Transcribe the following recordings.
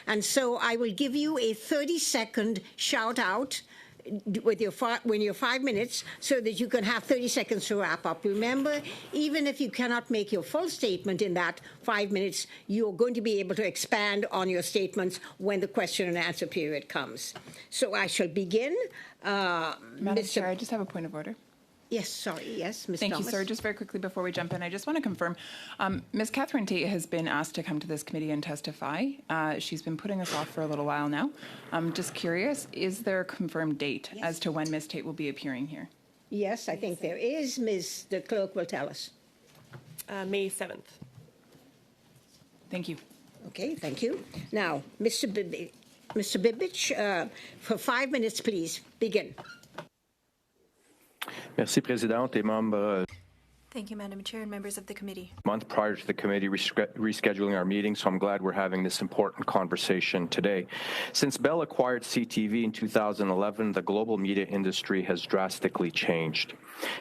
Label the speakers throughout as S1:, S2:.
S1: And so I will give you a 30-second shout out with when you're 5 minutes, so that you can have 30 seconds to wrap up. Remember, even if you cannot make your full statement in that 5 minutes, you're going to be able to expand on your statements when the question and answer period comes. So I shall begin.
S2: Madam Chair, I just have a point of order.
S1: Yes, sorry. Yes, Ms.
S2: Thank
S1: Thomas.
S2: you, sir. Just very quickly before we jump in, I just want to confirm, Ms. Catherine Tate has been asked to come to this committee and testify. She's been putting us off for a little while now. I'm just curious, is there a confirmed date as to when Ms. Tate will be appearing here?
S1: Yes, I think there is. The clerk will tell us.
S3: May 7th.
S1: Thank you. Okay, thank you. Now, Mr. Bibic, for 5 minutes, please, begin.
S4: Merci, Présidente et membres.
S5: Thank you, Madam Chair and members of the committee.
S4: Month prior to the committee rescheduling our meeting, so I'm glad we're having this important conversation today. Since Bell acquired CTV in 2011, the global media industry has drastically changed.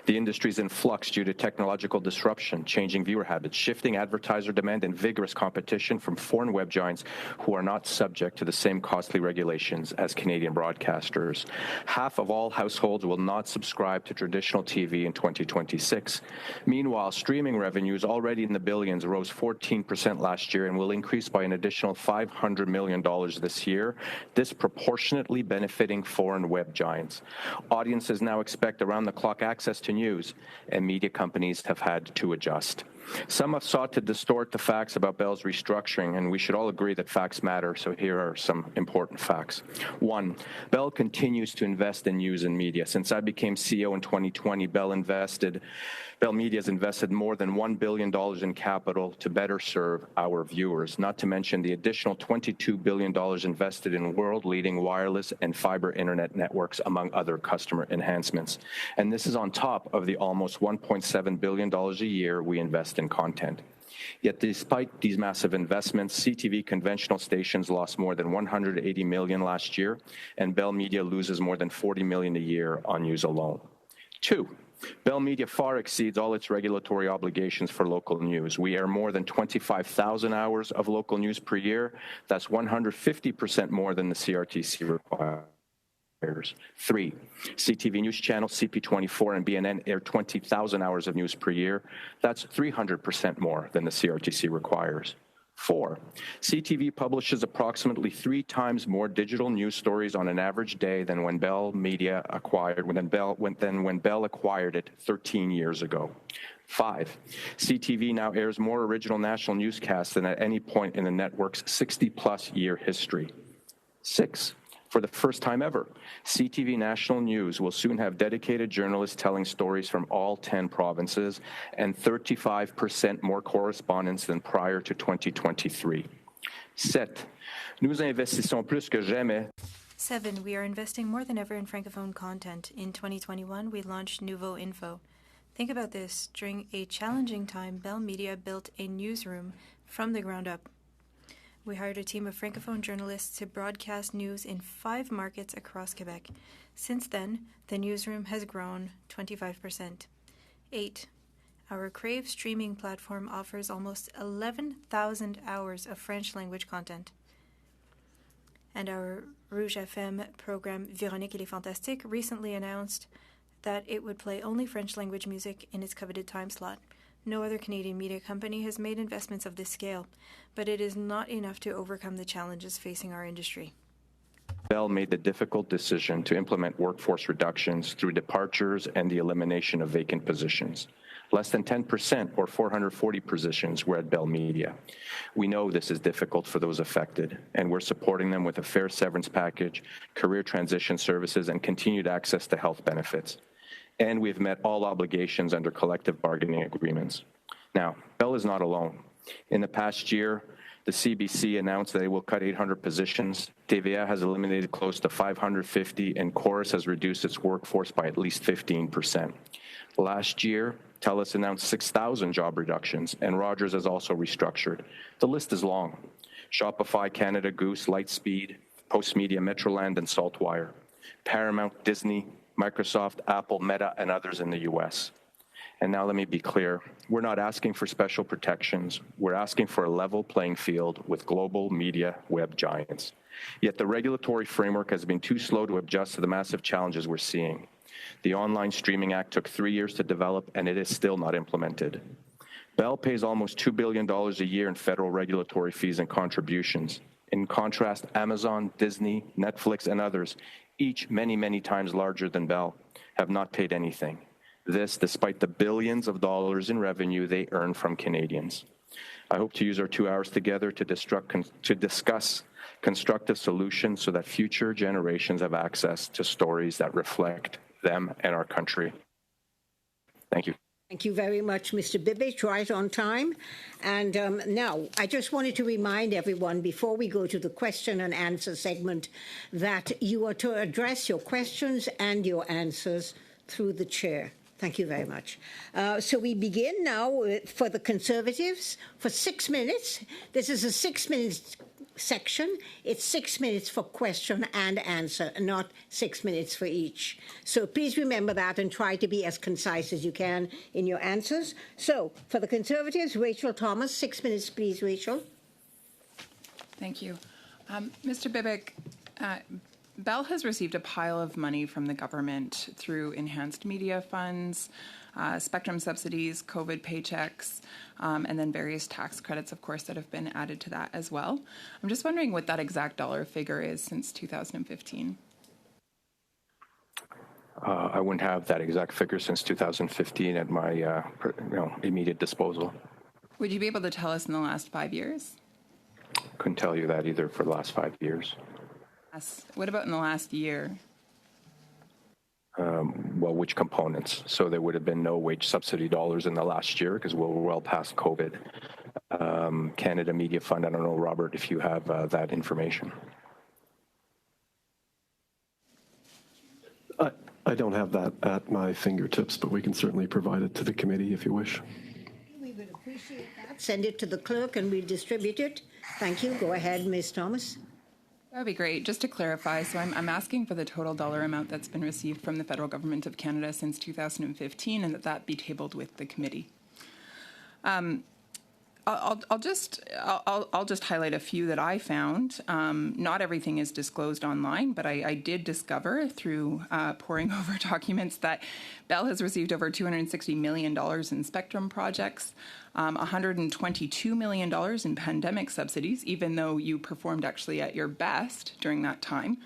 S4: The industry is in flux due to technological disruption, changing viewer habits, shifting advertiser demand, and vigorous competition from foreign web giants who are not subject to the same costly regulations as Canadian broadcasters. Half of all households will not subscribe to traditional TV in 2026. Meanwhile, streaming revenues, already in the billions, rose 14% last year and will increase by an additional $500 million this year, disproportionately benefiting foreign web giants. Audiences now expect around-the-clock access to news, and media companies have had to adjust. Some have sought to distort the facts about Bell's restructuring, and we should all agree that facts matter, so here are some important facts. One, Bell continues to invest in news and media. Since I became CEO in 2020, Bell Media has invested more than $1 billion in capital to better serve our viewers, not to mention the additional $22 billion invested in world-leading wireless and fiber internet networks, among other customer enhancements. And this is on top of the almost $1.7 billion a year we invest in content. Yet despite these massive investments, CTV conventional stations lost more than $180 million last year, and Bell Media loses more than $40 million a year on news alone. Two, Bell Media far exceeds all its regulatory obligations for local news. We air more than 25,000 hours of local news per year. That's 150% more than the CRTC requires. Three, CTV News Channel, CP24, and BNN air 20,000 hours of news per year. That's 300% more than the CRTC requires. Four, CTV publishes approximately 3 times more digital news stories on an average day than when Bell acquired it 13 years ago. 5, CTV now airs more original national newscasts than at any point in the network's 60-plus year history. 6, for the first time ever, CTV National News will soon have dedicated journalists telling stories from all 10 provinces and 35% more correspondents than prior to 2023. 7, nous investissons plus que jamais.
S5: 7, we are investing more than ever in Francophone content. In 2021, we launched Nouveau Info. Think about this. During a challenging time, Bell Media built a newsroom from the ground up. We hired a team of Francophone journalists to broadcast news in 5 markets across Quebec. Since then, the newsroom has grown 25%. 8, our Crave streaming platform offers almost 11,000 hours of French language content. And our Rouge FM program Véronique et les Fantastiques recently announced that it would play only French language music in its coveted time slot. No other Canadian media company has made investments of this scale, but it is not enough to overcome the challenges facing our industry.
S4: Bell made the difficult decision to implement workforce reductions through departures and the elimination of vacant positions. Less than 10%, or 440 positions, were at Bell Media. We know this is difficult for those affected, and we're supporting them with a fair severance package, career transition services, and continued access to health benefits. And we've met all obligations under collective bargaining agreements. Now, Bell is not alone. In the past year, the CBC announced that it will cut 800 positions. TVA has eliminated close to 550, and Chorus has reduced its workforce by at least 15%. Last year, TELUS announced 6,000 job reductions, and Rogers has also restructured. The list is long. Shopify, Canada Goose, Lightspeed, Postmedia, Metroland, and Saltwire. Paramount, Disney, Microsoft, Apple, Meta, and others in the U.S. And now let me be clear. We're not asking for special protections. We're asking for a level playing field with global media web giants. Yet the regulatory framework has been too slow to adjust to the massive challenges we're seeing. The Online Streaming Act took 3 years to develop, and it is still not implemented. Bell pays almost $2 billion a year in federal regulatory fees and contributions. In contrast, Amazon, Disney, Netflix, and others, each many, many times larger than Bell, have not paid anything. This despite the billions of dollars in revenue they earn from Canadians. I hope to use our 2 hours together to discuss constructive solutions so that future generations have access to stories that reflect them and our country. Thank you.
S1: Thank you very much, Mr. Bibic, right on time. And now, I just wanted to remind everyone, before we go to the question and answer segment, that you are to address your questions and your answers through the chair. Thank you very much. So we begin now for the Conservatives for 6 minutes. This is a 6 minutes section. It's 6 minutes for question and answer, not 6 minutes for each. So please remember that and try to be as concise as you can in your answers. So for the Conservatives, Rachel Thomas, 6 minutes, please, Rachel.
S2: Thank you. Mr. Bibic, Bell has received a pile of money from the government through enhanced media funds, spectrum subsidies, COVID paychecks, and then various tax credits, of course, that have been added to that as well. I'm just wondering what that exact dollar figure is since 2015.
S4: I wouldn't have that exact figure since 2015 at my immediate disposal.
S2: Would you be able to tell us in the last 5 years?
S4: Couldn't tell you that either for the last 5 years.
S2: What about in the last year?
S4: Well, which components? So there would have been no wage subsidy dollars in the last year because we're well past COVID. Canada Media Fund, I don't know, Robert, if you have that information.
S6: I don't have that at my fingertips, but we can certainly provide it to the committee if you wish.
S1: We would appreciate that. Send it to the clerk and we'll distribute it. Thank you. Go ahead, Ms. Thomas.
S2: That would be great. Just to clarify, so I'm asking for the total dollar amount that's been received from the federal government of Canada since 2015 and that be tabled with the committee. I'll just highlight a few that I found. Not everything is disclosed online, but I did discover through poring over documents that Bell has received over $260 million in spectrum projects, $122 million in pandemic subsidies, even though you performed actually at your best during that time.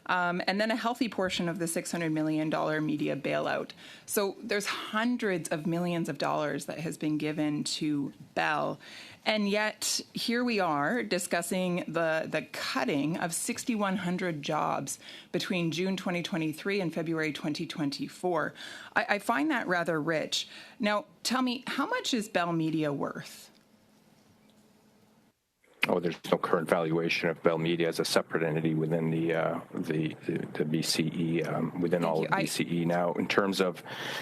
S2: And then a healthy portion of the $600 million media bailout. So there's hundreds of millions of dollars that has been given to Bell. And yet here we are discussing the cutting of 6,100 jobs between June 2023 and February 2024. I find that rather rich. Now, tell me, how much is Bell Media worth?
S4: Oh, there's no current valuation of Bell Media as a separate entity within the BCE, within all of BCE. Now, in terms of,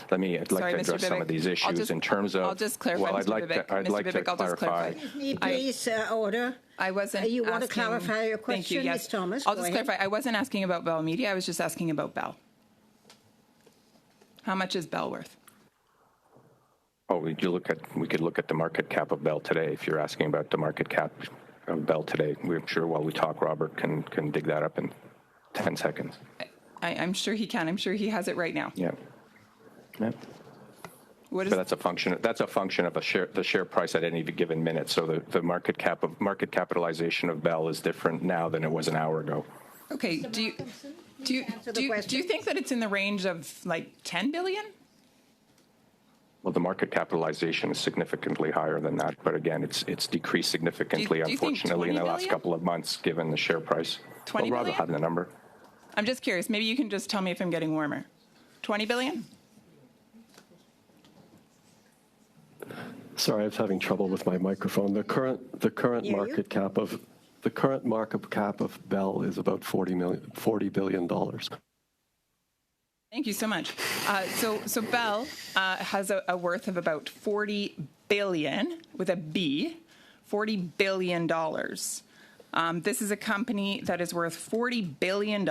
S4: I'd like to address some of these issues in terms of.
S2: I'll just clarify,
S4: well,
S2: Mr.
S4: I'd like to clarify.
S1: Please, order.
S2: I wasn't.
S1: You want to
S2: asking,
S1: clarify your question,
S2: thank you, yes.
S1: Ms. Thomas?
S2: I'll just clarify. I wasn't asking about Bell Media. I was just asking about Bell. How much is Bell worth?
S4: Oh, we could look at the market cap of Bell today. If you're asking about the market cap of Bell today, I'm sure while we talk, Robert can dig that up in 10 seconds.
S2: I'm sure he can. I'm sure he has it right now.
S4: Yeah. Yeah. But that's a function of the share price at any given minute. So the market capitalization of Bell is different now than it was an hour ago.
S2: Okay. Do you think that it's in the range of like 10 billion?
S4: Well, the market capitalization is significantly higher than that, but again, it's decreased significantly, unfortunately, in the last couple of months, given the share price.
S2: 20
S4: well,
S2: billion?
S4: Rob will have the number.
S2: I'm just curious. Maybe you can just tell me if I'm getting warmer. 20 billion?
S6: Sorry, I was having trouble with my microphone. The current market cap of Bell is about $40 billion.
S2: Thank you so much. So Bell has a worth of about 40 billion with a B, $40 billion. This is a company that is worth $40 billion,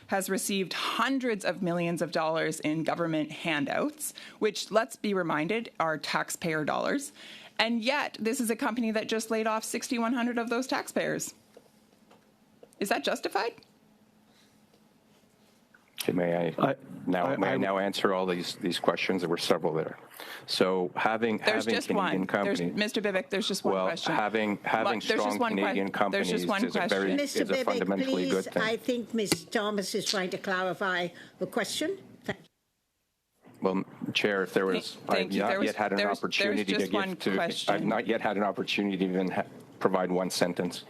S2: has received hundreds of millions of dollars in government handouts, which, let's be reminded, are taxpayer dollars. And yet, this is a company that just laid off 6,100 of those taxpayers. Is that justified?
S4: Okay, may I now answer all these questions? There were several there. So having Canadian companies,
S2: Mr. Bibick, there's just one question.
S4: Having strong Canadian companies is a fundamentally good thing.
S1: I think Ms. Thomas is trying to clarify the question.
S4: Well, Chair, if there was,
S2: Thank you.
S4: I've not yet had an opportunity I've not yet had an opportunity to even provide one sentence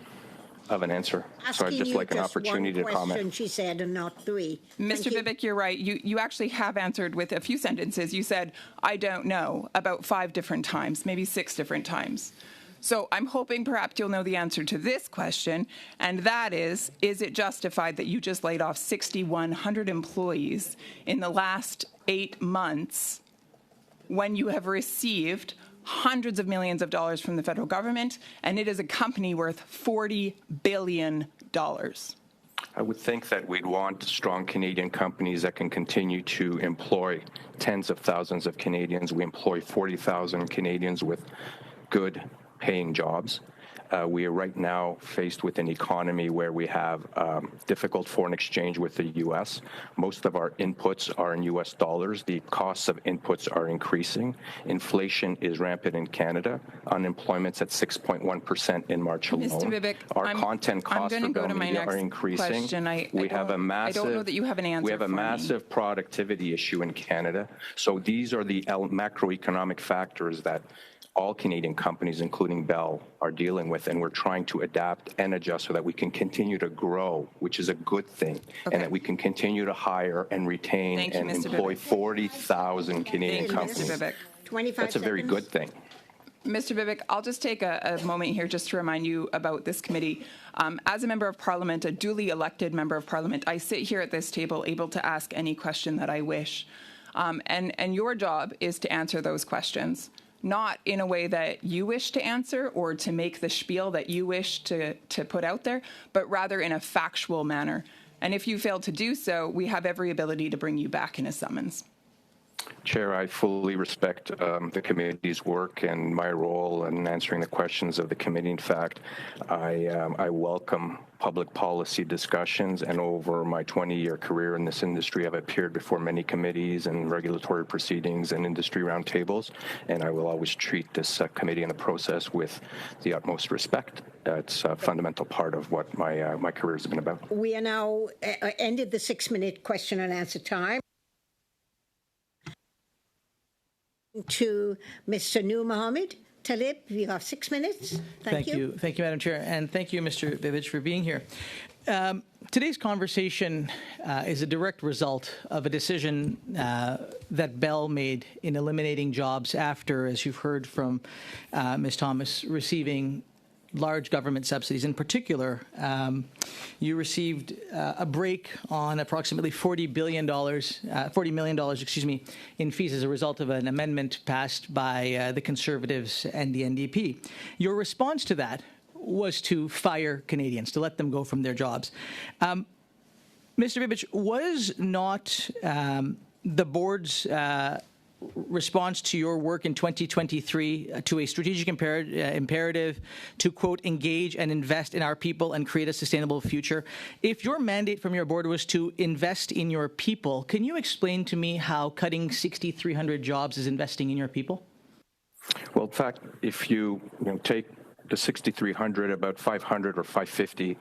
S4: of an answer. So I'd just like an opportunity to comment.
S1: Question, she said, and not three.
S2: Mr. Bibick, you're right. You actually have answered with a few sentences. You said, I don't know, about 5 different times, maybe 6 different times. So I'm hoping perhaps you'll know the answer to this question, and that is it justified that you just laid off 6,100 employees in the last 8 months when you have received hundreds of millions of dollars from the federal government, and it is a company worth $40 billion?
S4: I would think that we'd want strong Canadian companies that can continue to employ tens of thousands of Canadians. We employ 40,000 Canadians with good paying jobs. We are right now faced with an economy where we have difficult foreign exchange with the U.S. Most of our inputs are in U.S. dollars. The costs of inputs are increasing. Inflation is rampant in Canada. Unemployment's at 6.1% in March alone.
S2: Mr. Bibick,
S4: our content costs for Bell Media are increasing.
S2: I don't know that you have an answer.
S4: We have a massive productivity issue in Canada. So these are the macroeconomic factors that all Canadian companies, including Bell, are dealing with, and we're trying to adapt and adjust so that we can continue to grow, which is a good thing, and that we can continue to hire and retain and employ 40,000 Canadian companies.
S2: Mr. Bibick.
S4: That's a very good thing.
S2: Mr. Bibick, I'll just take a moment here just to remind you about this committee. As a member of Parliament, a duly elected member of Parliament, I sit here at this table able to ask any question that I wish. And your job is to answer those questions, not in a way that you wish to answer or to make the spiel that you wish to put out there, but rather in a factual manner. And if you fail to do so, we have every ability to bring you back in a summons.
S4: Chair, I fully respect the committee's work and my role in answering the questions of the committee. In fact, I welcome public policy discussions, and over my 20-year career in this industry, I've appeared before many committees and regulatory proceedings and industry roundtables, and I will always treat this committee and the process with the utmost respect. It's a fundamental part of what my career has been about.
S1: We are now ended the 6-minute question and answer time. To Mr. Noor Mohammed. Talib, you have 6 minutes. Thank you.
S7: Thank you, Madam Chair, and thank you, Mr. Bibick, for being here. Today's conversation is a direct result of a decision that Bell made in eliminating jobs after, as you've heard from Ms. Thomas, receiving large government subsidies. In particular, you received a break on approximately $40 million, in fees as a result of an amendment passed by the Conservatives and the NDP. Your response to that was to fire Canadians, to let them go from their jobs. Mr. Bibick, was not the board's response to your work in 2023 to a strategic imperative to, quote, engage and invest in our people and create a sustainable future? If your mandate from your board was to invest in your people, can you explain to me how cutting 6,300 jobs is investing in your people?
S4: Well, in fact, if you take the 6,300, about 500 or 550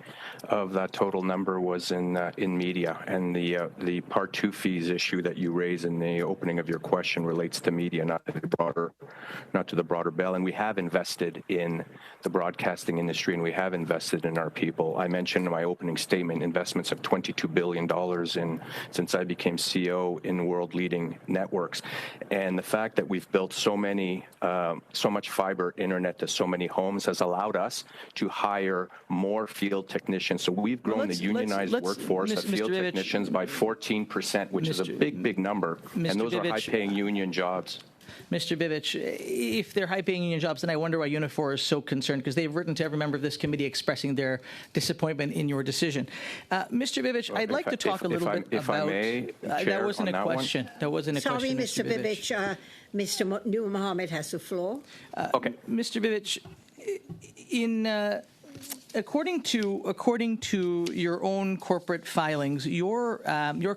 S4: of that total number was in media, and the Part 2 fees issue that you raise in the opening of your question relates to media, not to the broader Bell. And we have invested in the broadcasting industry, and we have invested in our people. I mentioned in my opening statement investments of $22 billion since I became CEO in world-leading networks, and the fact that we've built so much fiber internet to so many homes has allowed us to hire more field technicians. So we've grown the unionized workforce of field technicians by 14%, which is a big, big number. And those are high-paying union jobs.
S7: Mr. Bibich, if they're high-paying union jobs, then I wonder why Unifor is so concerned, because they've written to every member of this committee expressing their disappointment in your decision. Mr. Bibich, I'd like to talk a little bit about...
S4: If I may, Chair,
S7: that wasn't
S4: on
S7: a
S4: that
S7: question.
S4: one.
S7: That wasn't a
S1: Sorry,
S7: question,
S1: Mr. Bibich. Mr. Nur Mohammed has the floor.
S4: Okay.
S7: Mr. Bibich, according to your own corporate filings, your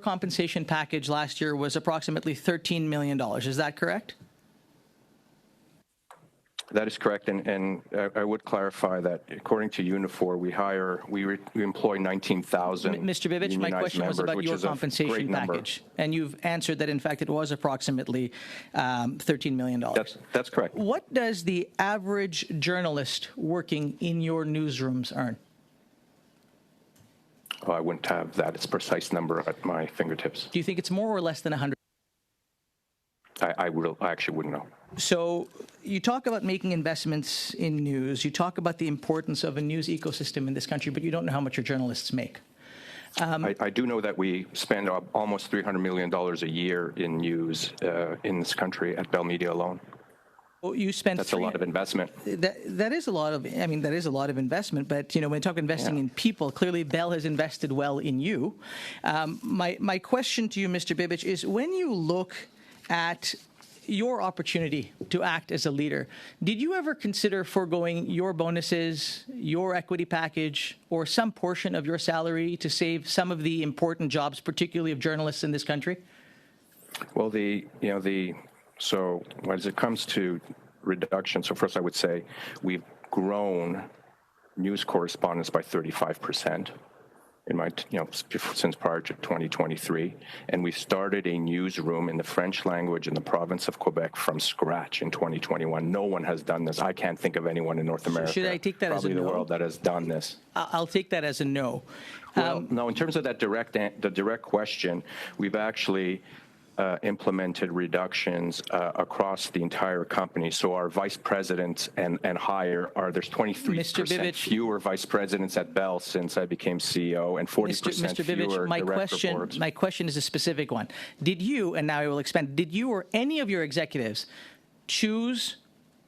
S7: compensation package last year was approximately $13 million. Is that correct?
S4: That is correct, and I would clarify that according to Unifor, we employ 19,000.
S7: Mr. Bibich, my question was about your compensation package, and you've answered that in fact it was approximately $13 million.
S4: That's correct.
S7: What does the average journalist working in your newsrooms earn?
S4: I wouldn't have that precise number at my fingertips.
S7: Do you think it's more or less than 100?
S4: I actually wouldn't know.
S7: So you talk about making investments in news. You talk about the importance of a news ecosystem in this country, but you don't know how much your journalists make.
S4: I do know that we spend almost $300 million a year in news in this country at Bell Media alone.
S7: Well, you spend
S4: that's a lot of investment.
S7: That is a lot of. I mean, that is a lot of investment. But when we talk investing in people, clearly Bell has invested well in you. My question to you, Mr. Bibich, is when you look at your opportunity to act as a leader, did you ever consider foregoing your bonuses, your equity package, or some portion of your salary to save some of the important jobs, particularly of journalists in this country?
S4: Well, so as it comes to reduction, so first I would say we've grown news correspondence by 35%. Since prior to 2023, and we started a newsroom in the French language in the province of Quebec from scratch in 2021. No one has done this. I can't think of anyone in North America,
S7: should I take that
S4: probably
S7: as a no?
S4: the world, that has done this.
S7: I'll take that as a no.
S4: Well, no, in terms of that the direct question, we've actually implemented reductions across the entire company. So our vice presidents and higher there's 23% fewer vice presidents at Bell since I became CEO, and 40% fewer direct reports.
S7: My question is a specific one. Did you, and now I will expand, did you or any of your executives choose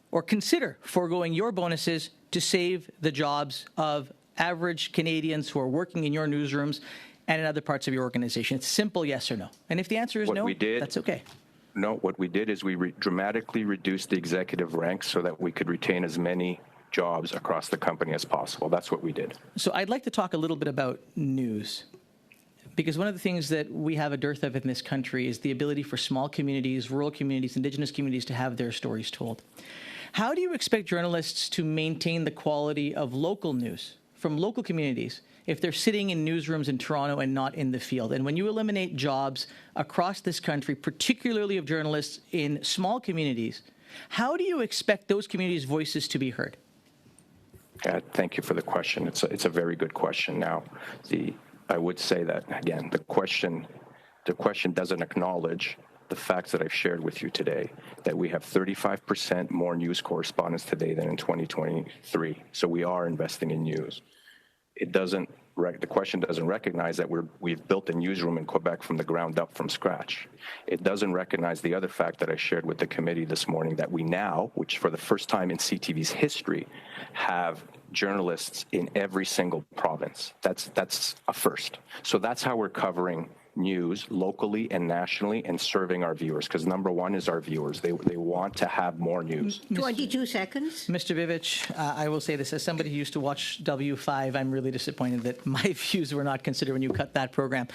S7: or consider foregoing your bonuses to save the jobs of average Canadians who are working in your newsrooms and in other parts of your organization? It's simple, yes or no. And if the answer is no, that's okay.
S4: No, what we did is we dramatically reduced the executive ranks so that we could retain as many jobs across the company as possible. That's what we did.
S7: So I'd like to talk a little bit about news, because one of the things that we have a dearth of in this country is the ability for small communities, rural communities, Indigenous communities to have their stories told. How do you expect journalists to maintain the quality of local news from local communities if they're sitting in newsrooms in Toronto and not in the field? And when you eliminate jobs across this country, particularly of journalists in small communities, how do you expect those communities' voices to be heard?
S4: Thank you for the question. It's a very good question. Now, I would say that, again, the question doesn't acknowledge the facts that I've shared with you today, that we have 35% more news correspondents today than in 2023. So we are investing in news. The question doesn't recognize that we've built a newsroom in Quebec from the ground up, from scratch. It doesn't recognize the other fact that I shared with the committee this morning, that we now, which for the first time in CTV's history, have journalists in every single province. That's a first. So that's how we're covering news locally and nationally and serving our viewers, because number one is our viewers. They want to have more news.
S1: 22 seconds.
S7: Mr. Bibich, I will say this. As somebody who used to watch W5, I'm really disappointed that my views were not considered when you cut that program.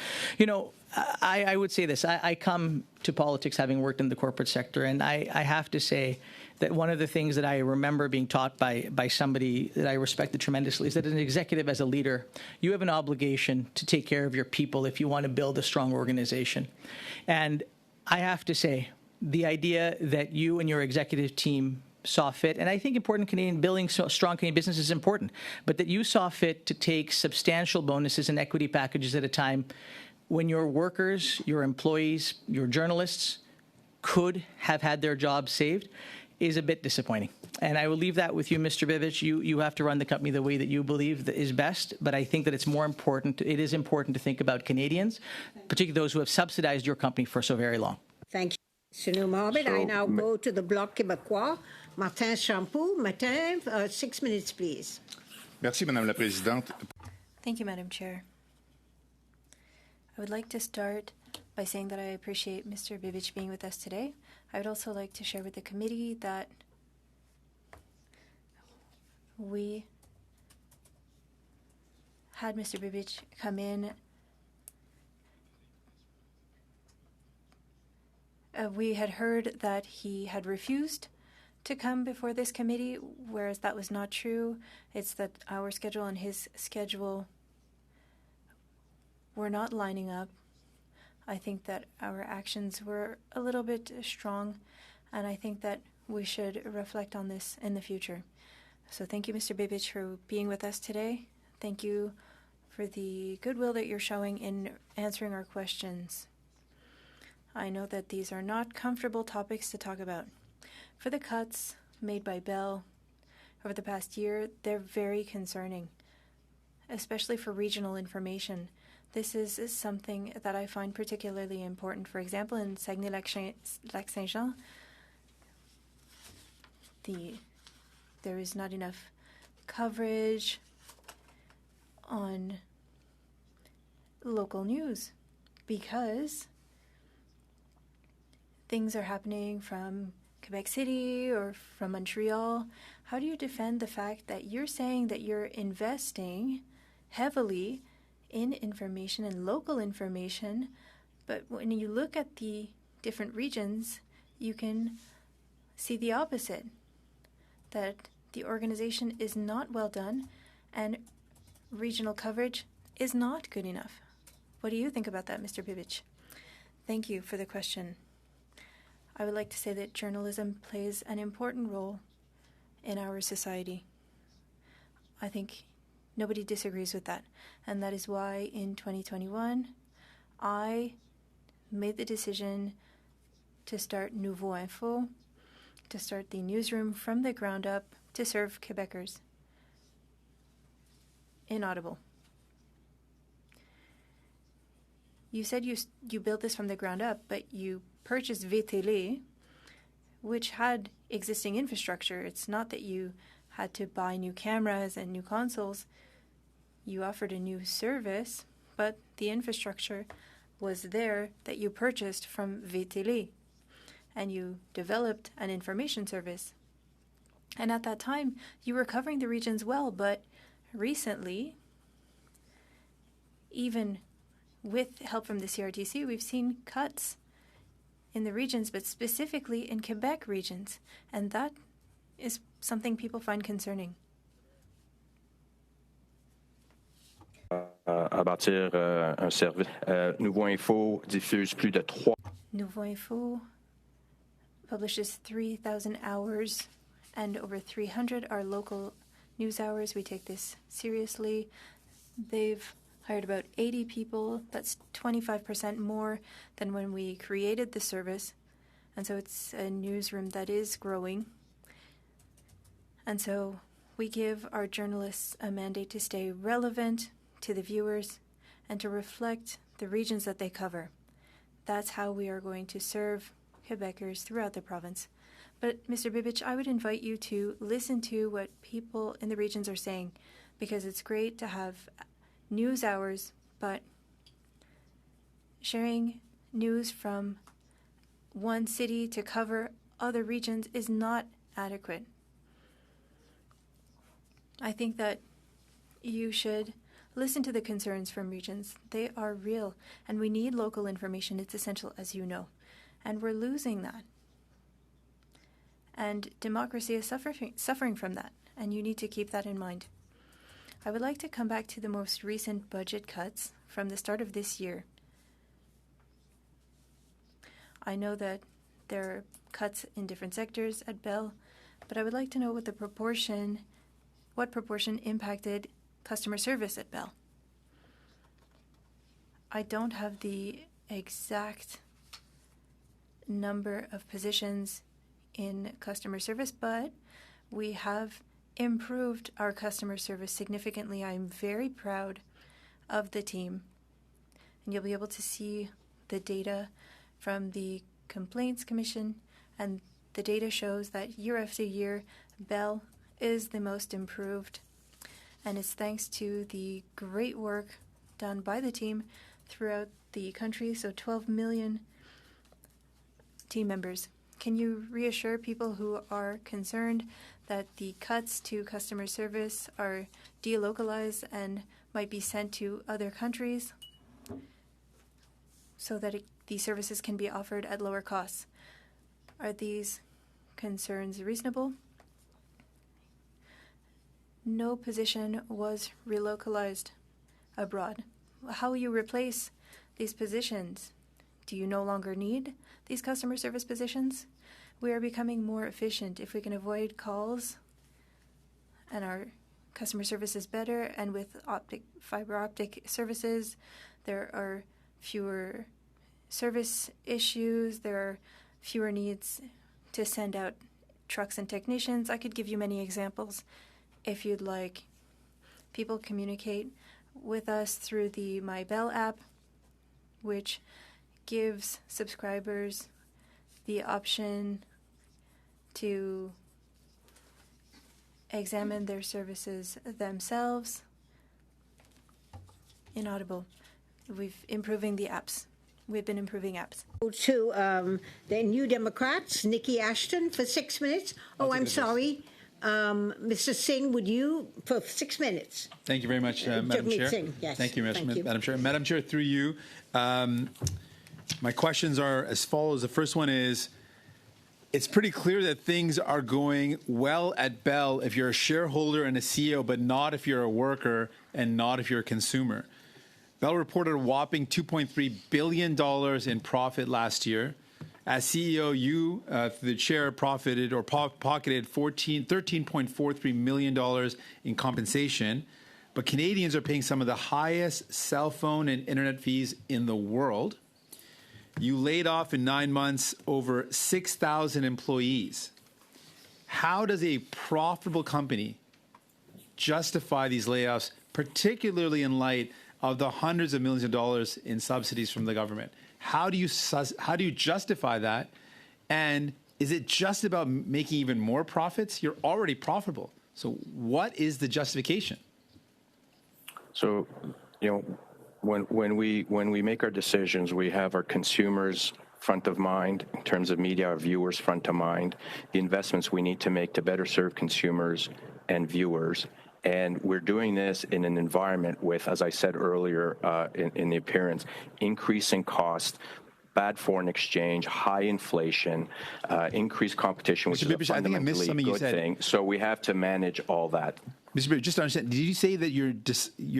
S7: I would say this. I come to politics having worked in the corporate sector, and I have to say that one of the things that I remember being taught by somebody that I respected tremendously is that as an executive, as a leader, you have an obligation to take care of your people if you want to build a strong organization. And I have to say, the idea that you and your executive team saw fit, and I think building strong Canadian business is important, but that you saw fit to take substantial bonuses and equity packages at a time when your workers, your employees, your journalists could have had their jobs saved, is a bit disappointing. And I will leave that with you, Mr. Bibich. You have to run the company the way that you believe that is best, but I think that it is important to think about Canadians, particularly those who have subsidized your company for so very long.
S1: Thank you. Monsieur Mohamed, I
S4: So,
S1: now go to the Bloc Québécois. Martin Champoux, Martin, 6 minutes, please.
S8: Merci, Madame la Présidente.
S5: Thank you, Madam Chair. I would like to start by saying that I appreciate Mr. Bibic being with us today. I would also like to share with the committee that we had Mr. Bibic come in. We had heard that he had refused to come before this committee, whereas that was not true. It's that our schedule and his schedule were not lining up. I think that our actions were a little bit strong, and I think that we should reflect on this in the future. So thank you, Mr. Bibic, for being with us today. Thank you for the goodwill that you're showing in answering our questions. I know that these are not comfortable topics to talk about. For the cuts made by Bell over the past year, they're very concerning, especially for regional information. This is something that I find particularly important. For example, in Saguenay-Lac-Saint-Jean, there is not enough coverage on local news because things are happening from Quebec City or from Montreal. How do you defend the fact that you're saying that you're investing heavily in information and local information, but when you look at the different regions, you can see the opposite, that the organization is not well done and regional coverage is not good enough. What do you think about that, Mr. Bibic? Thank you for the question. I would like to say that journalism plays an important role in our society. I think nobody disagrees with that. And that is why in 2021, I made the decision to start Nouveau Info, to start the newsroom from the ground up to serve Quebecers in Audible. You said you built this from the ground up, but you purchased VTélé, which had existing infrastructure. It's not that you had to buy new cameras and new consoles. You offered a new service, but the infrastructure was there that you purchased from VTélé, and you developed an information service. And at that time, you were covering the regions well, but recently, even with help from the CRTC, we've seen cuts in the regions, but specifically in Quebec regions, and that is something people find concerning.
S4: À bâtir un service. Nouveau Info diffuse plus de 3.
S5: Nouveau Info publishes 3,000 hours, and over 300 are local news hours. We take this seriously. They've hired about 80 people. That's 25% more than when we created the service. And so it's a newsroom that is growing. And so we give our journalists a mandate to stay relevant to the viewers and to reflect the regions that they cover. That's how we are going to serve Quebecers throughout the province. But Mr. Bibic, I would invite you to listen to what people in the regions are saying, because it's great to have news hours, but sharing news from one city to cover other regions is not adequate. I think that you should listen to the concerns from regions. They are real, and we need local information. It's essential, as you know, and we're losing that. And democracy is suffering from that, and you need to keep that in mind. I would like to come back to the most recent budget cuts from the start of this year. I know that there are cuts in different sectors at Bell, but I would like to know what proportion impacted customer service at Bell. I don't have the exact number of positions in customer service, but we have improved our customer service significantly. I'm very proud of the team, and you'll be able to see the data from the Complaints Commission, and the data shows that year after year, Bell is the most improved. And it's thanks to the great work done by the team throughout the country, so 12 million team members. Can you reassure people who are concerned that the cuts to customer service are delocalized and might be sent to other countries so that the services can be offered at lower costs? Are these concerns reasonable? No position was relocalized abroad. How will you replace these positions? Do you no longer need these customer service positions? We are becoming more efficient if we can avoid calls and our customer service is better, and with fiber optic services, there are fewer service issues, there are fewer needs to send out trucks and technicians. I could give you many examples if you'd like. People communicate with us through the My Bell app, which gives subscribers the option to examine their services themselves. Inaudible. We've improving the apps. We've been improving apps.
S1: To the New Democrats, Nikki Ashton, for 6 minutes. Oh, I'm sorry. Mr. Singh, would you, for 6 minutes?
S9: Thank you very much, Madam Chair.
S1: Singh, yes.
S9: Thank you,
S1: Thank you.
S9: Madam Chair. Madam Chair, through you, my questions are as follows. The first one is, it's pretty clear that things are going well at Bell if you're a shareholder and a CEO, but not if you're a worker and not if you're a consumer. Bell reported a whopping $2.3 billion in profit last year. As CEO, you, the chair, profited or pocketed $13.43 million in compensation, but Canadians are paying some of the highest cell phone and internet fees in the world. You laid off in 9 months over 6,000 employees. How does a profitable company justify these layoffs, particularly in light of the hundreds of millions of dollars in subsidies from the government? How do you justify that? And is it just about making even more profits? You're already profitable. So what is the justification?
S4: So, when we make our decisions, we have our consumers front of mind in terms of media, our viewers front of mind, the investments we need to make to better serve consumers and viewers. And we're doing this in an environment with, as I said earlier in the appearance, increasing cost, bad foreign exchange, high inflation, increased competition, which is a fundamentally good thing. So we have to manage all that.
S9: Mr. Barry, just to understand, did you say that your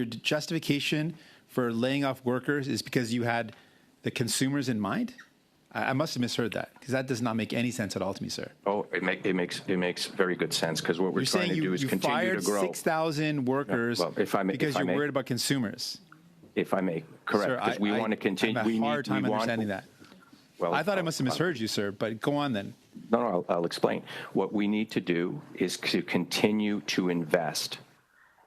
S9: justification for laying off workers is because you had the consumers in mind? I must have misheard that, because that does not make any sense at all to me, sir.
S4: Oh, it makes very good sense, because what we're trying to do is continue to grow.
S9: You fired 6,000 workers because you're worried about consumers.
S4: If I may, correct, because we want to continue.
S9: I have a hard time understanding that. Well, I thought I must have misheard you, sir, but go on then.
S4: No, I'll explain. What we need to do is to continue to invest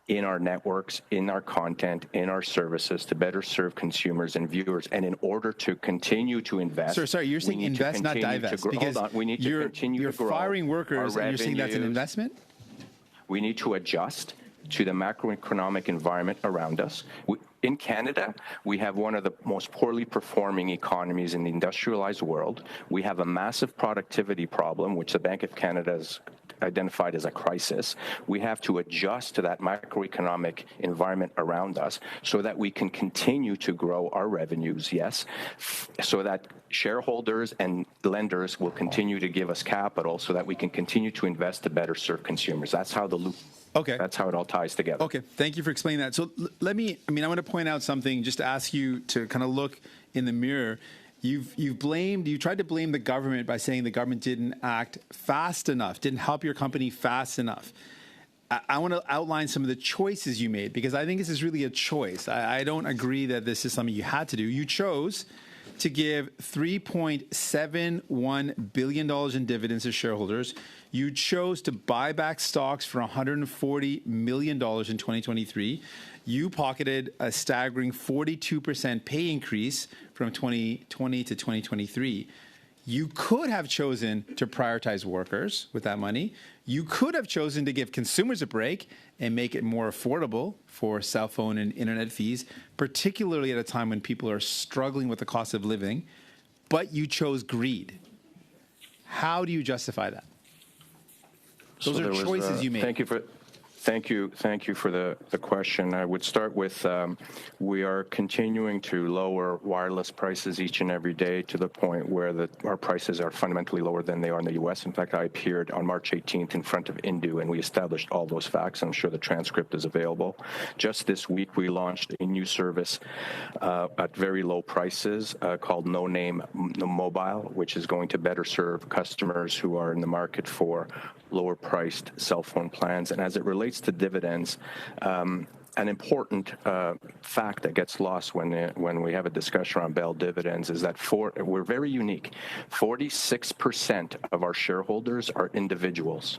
S4: in our networks, in our content, in our services to better serve consumers and viewers. And in order to continue to invest...
S9: Sir, sorry, you're saying invest, not divest. Because hold on, we need to continue to grow. You're firing workers and you're saying that's an investment?
S4: We need to adjust to the macroeconomic environment around us. In Canada, we have one of the most poorly performing economies in the industrialized world. We have a massive productivity problem, which the Bank of Canada has identified as a crisis. We have to adjust to that macroeconomic environment around us so that we can continue to grow our revenues, yes, so that shareholders and lenders will continue to give us capital so that we can continue to invest to better serve consumers. That's how the loop... Okay. That's how it all ties together.
S9: Okay. Thank you for explaining that. So I want to point out something, just to ask you to kind of look in the mirror. You tried to blame the government by saying the government didn't act fast enough, didn't help your company fast enough. I want to outline some of the choices you made, because I think this is really a choice. I don't agree that this is something you had to do. You chose to give $3.71 billion in dividends to shareholders. You chose to buy back stocks for $140 million in 2023. You pocketed a staggering 42% pay increase from 2020 to 2023. You could have chosen to prioritize workers with that money. You could have chosen to give consumers a break and make it more affordable for cell phone and internet fees, particularly at a time when people are struggling with the cost of living, but you chose greed. How do you justify that? Those are choices you made.
S4: Thank you for the question. I would start with we are continuing to lower wireless prices each and every day to the point where our prices are fundamentally lower than they are in the U.S. In fact, I appeared on March 18th in front of Indu, and we established all those facts. I'm sure the transcript is available. Just this week, we launched a new service at very low prices called No Name Mobile, which is going to better serve customers who are in the market for lower-priced cell phone plans. And as it relates to dividends, an important fact that gets lost when we have a discussion around Bell dividends is that we're very unique. 46% of our shareholders are individuals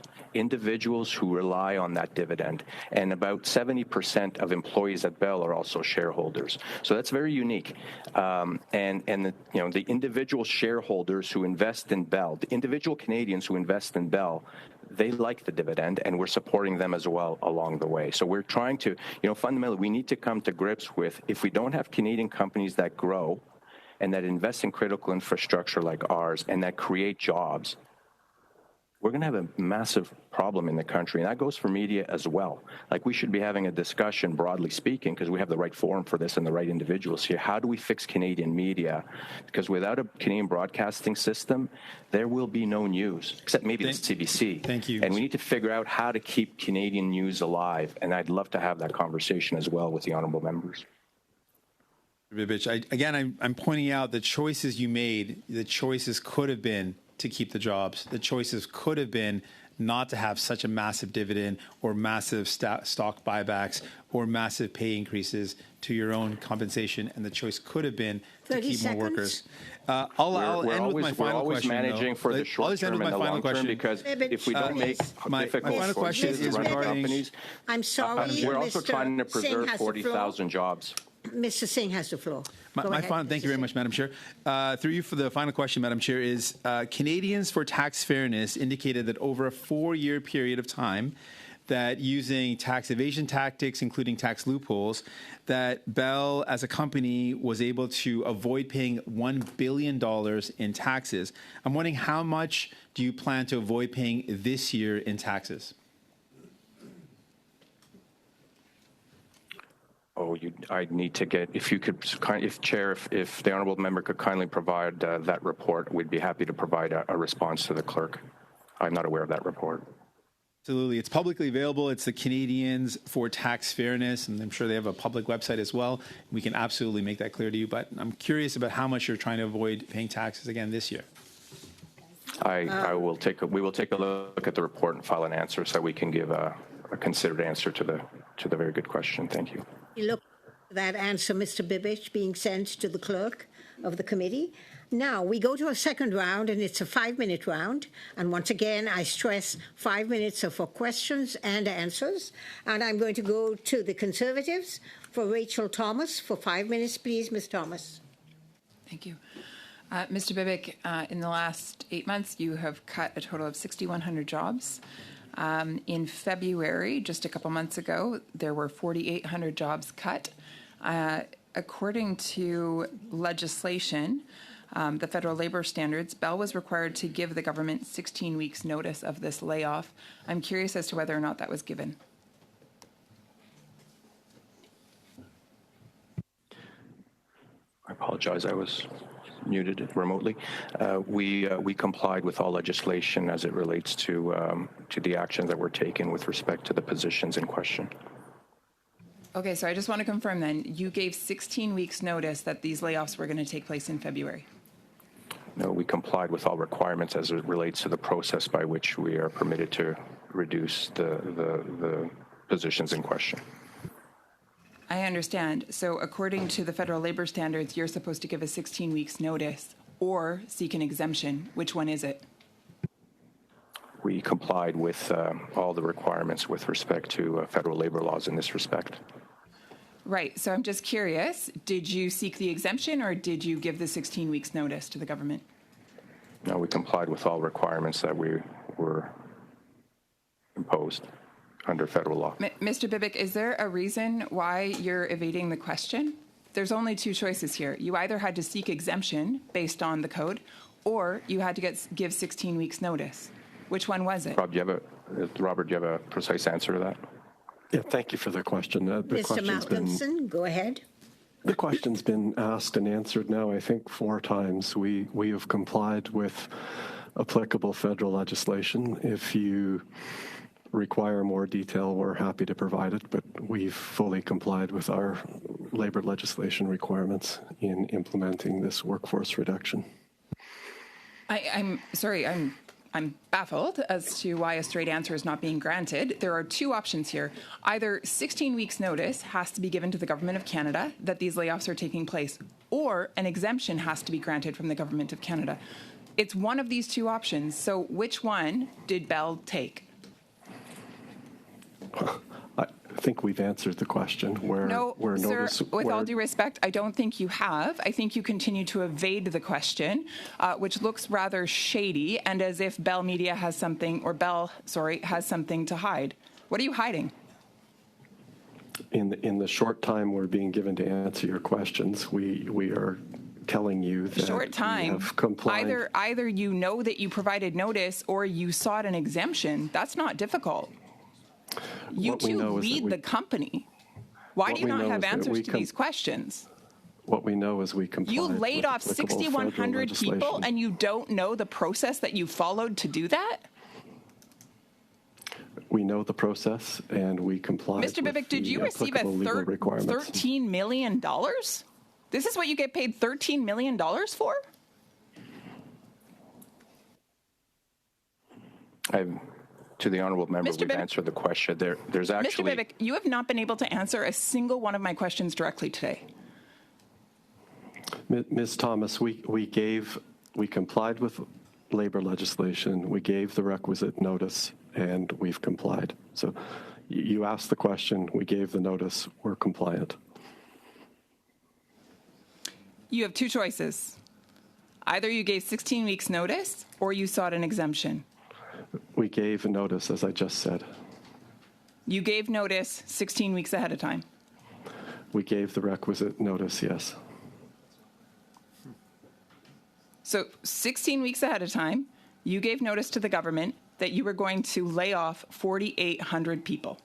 S4: who rely on that dividend, and about 70% of employees at Bell are also shareholders. So that's very unique. The individual shareholders who invest in Bell, the individual Canadians who invest in Bell, they like the dividend, and we're supporting them as well along the way. So we're trying to, fundamentally, we need to come to grips with, if we don't have Canadian companies that grow and that invest in critical infrastructure like ours and that create jobs, we're going to have a massive problem in the country. And that goes for media as well. Like, we should be having a discussion, broadly speaking, because we have the right forum for this and the right individuals here. How do we fix Canadian media? Because without a Canadian broadcasting system, there will be no news, except maybe the CBC.
S9: Thank you.
S4: And we need to figure out how to keep Canadian news alive. And I'd love to have that conversation as well with the honourable members.
S9: I'm pointing out the choices you made. The choices could have been to keep the jobs. The choices could have been not to have such a massive dividend or massive stock buybacks or massive pay increases to your own compensation, and the choice could have been to keep more workers. I'll end with my final question.
S4: We're always managing for the short term and the long term, because if we don't make difficult
S9: final question
S4: choices
S9: is
S4: to run
S9: regarding.
S4: companies,
S1: I'm sorry,
S4: we're also
S1: Mr.
S4: trying to
S1: Singh
S4: preserve
S1: has the floor.
S4: 40,000 jobs.
S1: Mr. Singh has the floor.
S9: Thank you very much, Madam Chair. Through you for the final question, Madam Chair, is Canadians for Tax Fairness indicated that over a 4-year period of time, that using tax evasion tactics, including tax loopholes, that Bell as a company was able to avoid paying $1 billion in taxes. I'm wondering, how much do you plan to avoid paying this year in taxes?
S4: I'd need to get, if the honourable member could kindly provide that report, we'd be happy to provide a response to the clerk. I'm not aware of that report.
S9: Absolutely. It's publicly available. It's the Canadians for Tax Fairness, and I'm sure they have a public website as well. We can absolutely make that clear to you, but I'm curious about how much you're trying to avoid paying taxes again this year.
S4: We will take a look at the report and file an answer so that we can give a considered answer to the very good question. Thank you.
S1: Look at that answer, Mr. Bibic, being sent to the clerk of the committee. Now, we go to a second round, and it's a 5-minute round. And once again, I stress 5 minutes are for questions and answers. And I'm going to go to the Conservatives for Rachel Thomas for 5 minutes, please, Ms. Thomas.
S2: Thank you. Mr. Bibic, in the last 8 months, you have cut a total of 6,100 jobs. In February, just a couple months ago, there were 4,800 jobs cut. According to legislation, the federal labor standards, Bell was required to give the government 16 weeks notice of this layoff. I'm curious as to whether or not that was given.
S4: I apologize. I was muted remotely. We complied with all legislation as it relates to the actions that were taken with respect to the positions in question.
S2: Okay, so I just want to confirm then, you gave 16 weeks notice that these layoffs were going to take place in February?
S4: No, we complied with all requirements as it relates to the process by which we are permitted to reduce the positions in question.
S2: I understand. So according to the federal labor standards, you're supposed to give a 16 weeks notice or seek an exemption. Which one is it?
S4: We complied with all the requirements with respect to federal labor laws in this respect.
S2: Right. So I'm just curious, did you seek the exemption or did you give the 16 weeks notice to the government?
S4: No, we complied with all requirements that we were imposed under federal law.
S2: Mr. Bibick, is there a reason why you're evading the question? There's only two choices here. You either had to seek exemption based on the code, or you had to give 16 weeks notice. Which one was it?
S4: Robert, do you have a precise answer to that?
S6: Yeah, thank you for the question.
S1: Mr. Malcolmson, go ahead.
S6: The question's been asked and answered now, I think, 4 times. We have complied with applicable federal legislation. If you require more detail, we're happy to provide it, but we've fully complied with our labor legislation requirements in implementing this workforce reduction.
S2: I'm sorry, I'm baffled as to why a straight answer is not being granted. There are two options here. Either 16 weeks notice has to be given to the Government of Canada that these layoffs are taking place, or an exemption has to be granted from the Government of Canada. It's one of these two options. So which one did Bell take?
S6: I think we've answered the question.
S2: No, sir, with all due respect, I don't think you have. I think you continue to evade the question, which looks rather shady and as if Bell Media has something, or Bell, sorry, has something to hide. What are you hiding?
S6: In the short time we're being given to answer your questions, we are telling you that
S2: short time.
S6: We have complied.
S2: Either you know that you provided notice or you sought an exemption. That's not difficult. You two lead the company. Why do you not have answers to these questions?
S6: What we know is we complied.
S2: You laid off 6,100 people and you don't know the process that you followed to do that?
S6: We know the process and we complied.
S2: Mr. Bibick, did you receive a $13 million? This is what you get paid $13 million for?
S4: To the honourable member, we've answered the question. There's actually...
S2: Mr. Bibick, you have not been able to answer a single one of my questions directly today.
S6: Ms. Thomas, we complied with labor legislation. We gave the requisite notice, and we've complied. So you asked the question, we gave the notice, we're compliant.
S2: You have two choices. Either you gave 16 weeks notice or you sought an exemption.
S6: We gave a notice, as I just said.
S2: You gave notice 16 weeks ahead of time.
S6: We gave the requisite notice, yes.
S2: So 16 weeks ahead of time, you gave notice to the government that you were going to lay off 4,800 people.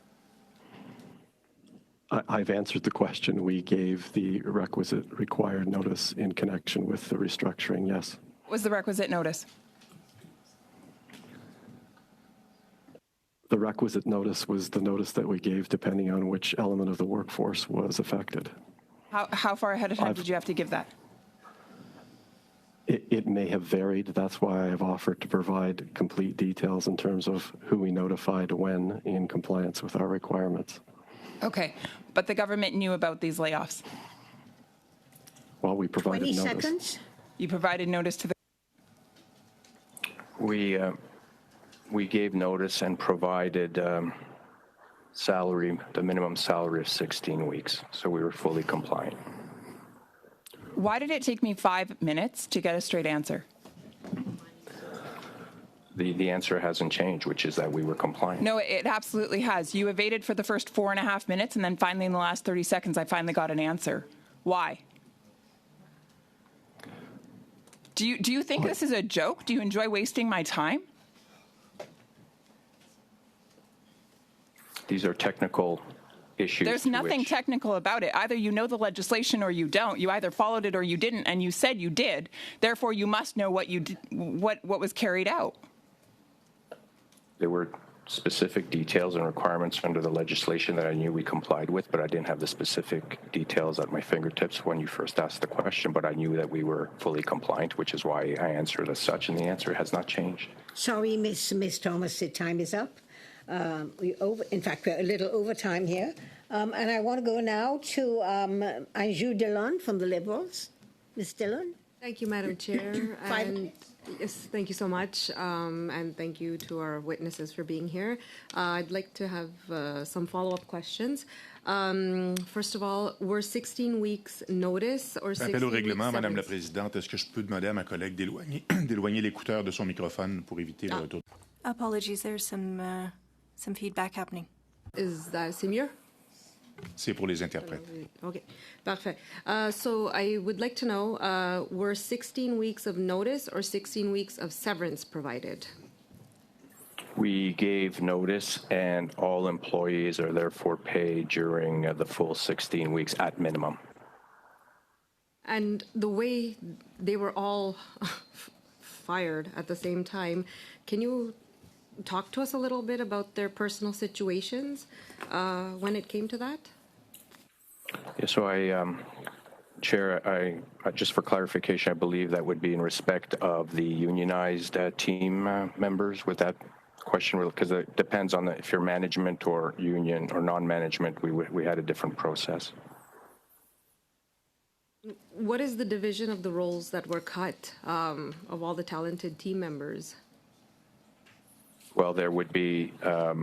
S6: I've answered the question. We gave the requisite required notice in connection with the restructuring, yes.
S2: What was the requisite notice?
S6: The requisite notice was the notice that we gave depending on which element of the workforce was affected.
S2: How far ahead of time did you have to give that?
S6: It may have varied. That's why I've offered to provide complete details in terms of who we notified when in compliance with our requirements.
S2: Okay, but the government knew about these layoffs.
S6: Well, we provided
S1: 20
S6: notice.
S1: seconds.
S2: You provided notice to the...
S4: We gave notice and provided the minimum salary of 16 weeks, so we were fully compliant.
S2: Why did it take me 5 minutes to get a straight answer?
S4: The answer hasn't changed, which is that we were compliant.
S2: No, it absolutely has. You evaded for the first 4.5 minutes, and then finally in the last 30 seconds, I finally got an answer. Why? Do you think this is a joke? Do you enjoy wasting my time?
S4: These are technical issues.
S2: There's nothing technical about it. Either you know the legislation or you don't. You either followed it or you didn't, and you said you did. Therefore, you must know what you did, what was carried out.
S4: There were specific details and requirements under the legislation that I knew we complied with, but I didn't have the specific details at my fingertips when you first asked the question, but I knew that we were fully compliant, which is why I answered as such, and the answer has not changed.
S1: Sorry, Miss Thomas, the time is up. In fact, we're a little over time here. And I want to go now to Anjou Dillon from the Liberals. Ms. Dillon?
S10: Thank you, Madam Chair. And yes, thank you so much. And thank you to our witnesses for being here. I'd like to have some follow-up questions. First of all, were 16 weeks notice or 16
S8: Appel au
S10: weeks
S8: règlement, Madame la
S10: severance?
S8: Présidente. Est-ce que je peux demander à ma collègue d'éloigner d'éloigner l'écouteur de son microphone pour éviter le retour?
S5: Apologies, there's some feedback happening.
S10: C'est mieux?
S8: C'est pour les interprètes.
S10: Okay, parfait. So I would like to know, were 16 weeks of notice or 16 weeks of severance provided?
S4: We gave notice, and all employees are therefore paid during the full 16 weeks at minimum.
S10: And the way they were all fired at the same time, can you talk to us a little bit about their personal situations when it came to that?
S4: Yeah, so Chair, just for clarification, I believe that would be in respect of the unionized team members with that question, because it depends on if you're management or union or non-management, we had a different process.
S10: What is the division of the roles that were cut of all the talented team members?
S4: Well, there would be, there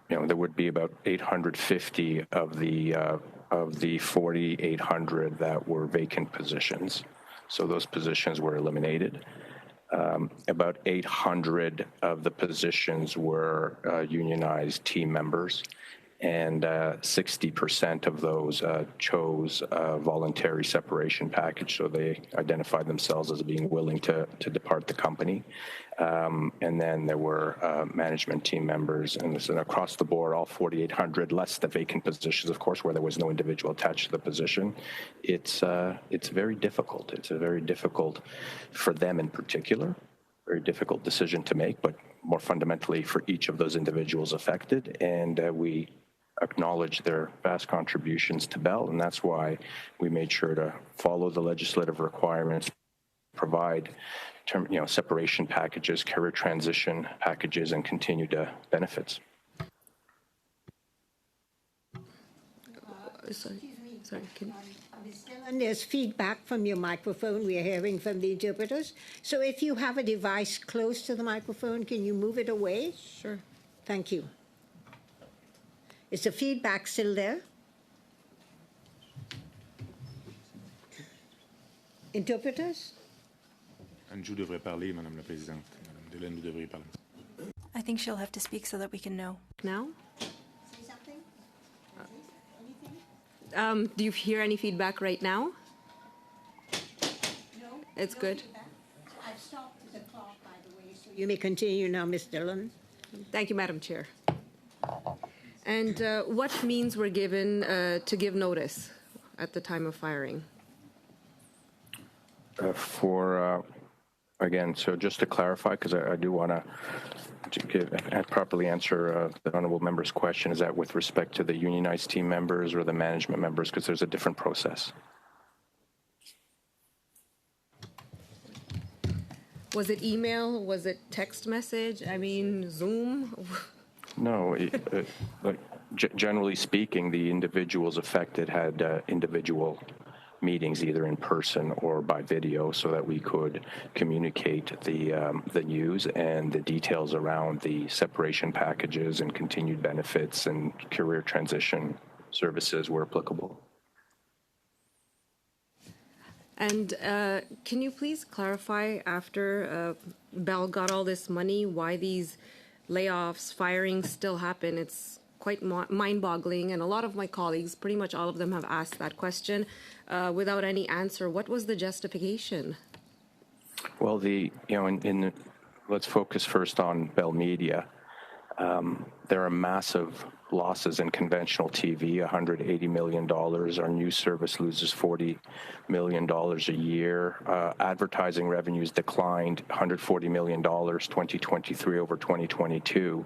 S4: would be about 850 of the 4,800 that were vacant positions. So those positions were eliminated. About 800 of the positions were unionized team members, and 60% of those chose a voluntary separation package, so they identified themselves as being willing to depart the company. And then there were management team members, and this is across the board, all 4,800, less the vacant positions, of course, where there was no individual attached to the position. It's very difficult. It's a very difficult, for them in particular, very difficult decision to make, but more fundamentally for each of those individuals affected. And we acknowledge their vast contributions to Bell, and that's why we made sure to follow the legislative requirements, provide separation packages, career transition packages, and continued benefits.
S10: Sorry,
S1: Ms. Dillon, there's feedback from your microphone. We are hearing from the interpreters. So if you have a device close to the microphone, can you move it away?
S10: Sure.
S1: Thank you. Is the feedback still there? Interpreters?
S8: Anjou devrait parler, Madame la Présidente. Madame Delaine, vous devriez parler.
S5: I think she'll have to speak so that we can know.
S10: Now?
S1: Say something? Anything?
S10: Do you hear any feedback right now?
S1: No?
S10: It's
S1: No
S10: good.
S1: feedback? I've stopped the clock, by the way, so you may continue now, Ms. Dillon.
S10: Thank you, Madam Chair. And what means were given to give notice at the time of firing?
S4: Again, so just to clarify, because I do want to properly answer the honourable member's question, is that with respect to the unionized team members or the management members, because there's a different process.
S10: Was it email? Was it text message? I mean, Zoom?
S4: No, generally speaking, the individuals affected had individual meetings either in person or by video so that we could communicate the news and the details around the separation packages and continued benefits and career transition services were applicable.
S10: And can you please clarify, after Bell got all this money, why these layoffs, firings still happen? It's quite mind-boggling, and a lot of my colleagues, pretty much all of them, have asked that question without any answer. What was the justification?
S4: Well, let's focus first on Bell Media. There are massive losses in conventional TV, $180 million. Our news service loses $40 million a year. Advertising revenues declined $140 million 2023 over 2022.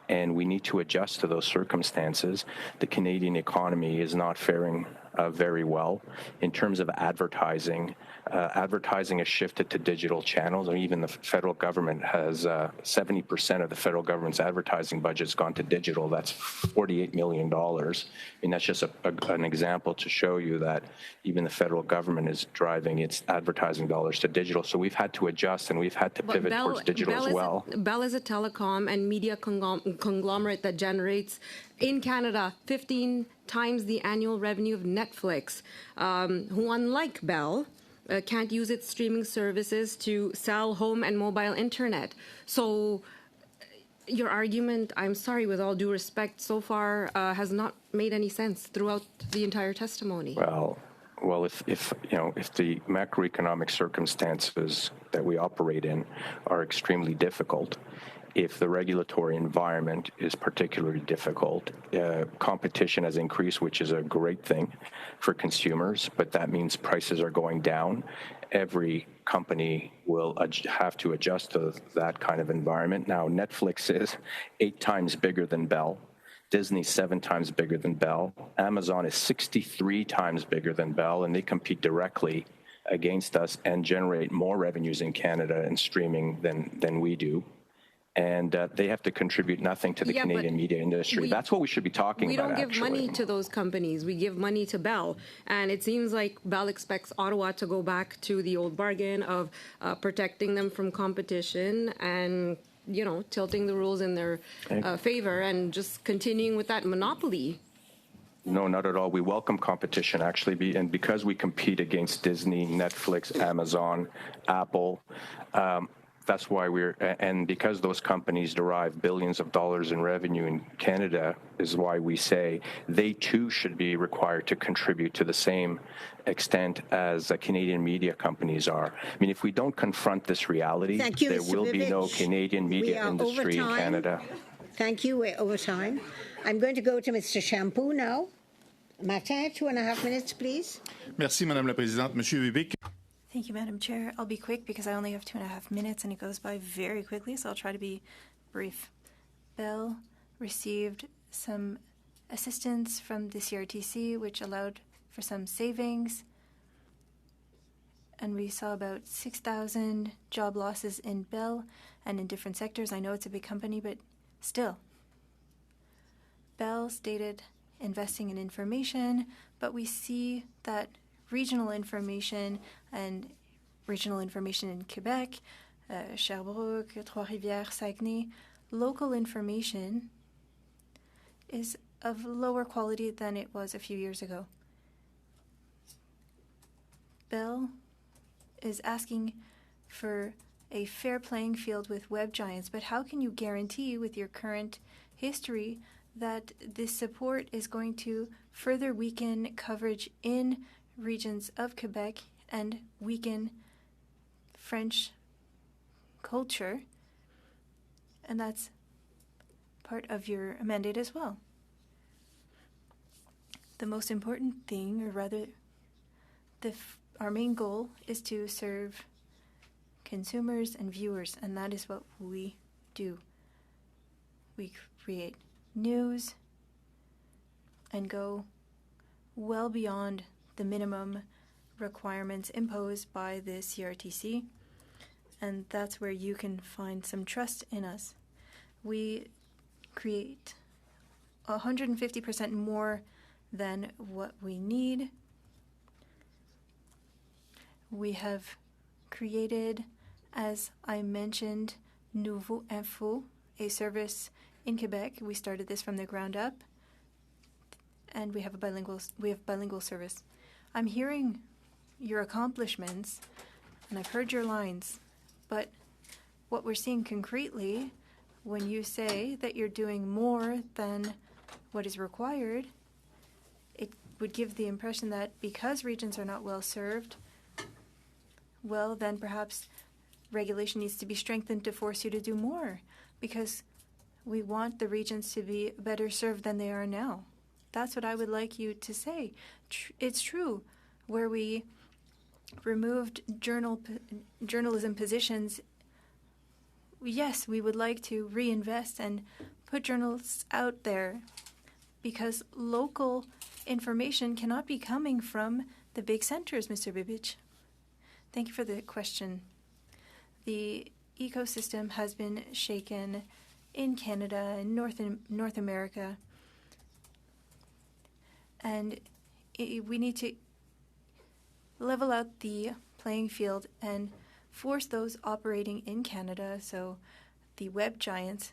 S4: And we need to adjust to those circumstances. The Canadian economy is not faring very well. In terms of advertising, advertising has shifted to digital channels, and even the federal government has 70% of the federal government's advertising budget has gone to digital. That's $48 million. I mean, that's just an example to show you that even the federal government is driving its advertising dollars to digital. So we've had to adjust, and we've had to pivot towards digital as well.
S10: Bell is a telecom and media conglomerate that generates in Canada, 15 times the annual revenue of Netflix, who, unlike Bell, can't use its streaming services to sell home and mobile internet. So your argument, I'm sorry, with all due respect, so far has not made any sense throughout the entire testimony.
S4: Well, if the macroeconomic circumstances that we operate in are extremely difficult, if the regulatory environment is particularly difficult, competition has increased, which is a great thing for consumers, but that means prices are going down. Every company will have to adjust to that kind of environment. Now, Netflix is 8 times bigger than Bell. Disney's 7 times bigger than Bell. Amazon is 63 times bigger than Bell, and they compete directly against us and generate more revenues in Canada in streaming than we do. And they have to contribute nothing to the Canadian media industry. That's what we should be talking about,
S10: We don't give money to those companies. We give money to Bell. And it seems like Bell expects Ottawa to go back to the old bargain of protecting them from competition and, tilting the rules in their favor and just continuing with that monopoly.
S4: No, not at all. We welcome competition, actually, and because we compete against Disney, Netflix, Amazon, Apple, that's why and because those companies derive billions of dollars in revenue in Canada, is why we say they too should be required to contribute to the same extent as Canadian media companies are. I mean, if we don't confront this reality, there will be no Canadian media industry in Canada.
S1: Thank you. We're over time. I'm going to go to Mr. Shampoo now. Martin, 2.5 minutes, please.
S8: Merci, Madame la Présidente. Monsieur Ubick.
S5: Thank you, Madam Chair. I'll be quick because I only have 2.5 minutes and it goes by very quickly, so I'll try to be brief. Bell received some assistance from the CRTC, which allowed for some savings, and we saw about 6,000 job losses in Bell and in different sectors. I know it's a big company, but still. Bell stated investing in information, but we see that regional information in Quebec, Sherbrooke, Trois-Rivières, Saguenay, local information is of lower quality than it was a few years ago. Bell is asking for a fair playing field with web giants, but how can you guarantee with your current history that this support is going to further weaken coverage in regions of Quebec and weaken French culture? And that's part of your mandate as well. The most important thing, or rather, our main goal is to serve consumers and viewers, and that is what we do. We create news and go well beyond the minimum requirements imposed by the CRTC, and that's where you can find some trust in us. We create 150% more than what we need. We have created, as I mentioned, Nouveau Info, a service in Quebec. We started this from the ground up, and we have bilingual service. I'm hearing your accomplishments, and I've heard your lines, but what we're seeing concretely, when you say that you're doing more than what is required, it would give the impression that because regions are not well served, well, then perhaps regulation needs to be strengthened to force you to do more, because we want the regions to be better served than they are now. That's what I would like you to say. It's true. Where we removed journalism positions, yes, we would like to reinvest and put journalists out there, because local information cannot be coming from the big centers, Mr. Bibic. Thank you for the question. The ecosystem has been shaken in Canada and North America, and we need to level out the playing field and force those operating in Canada, so the web giants,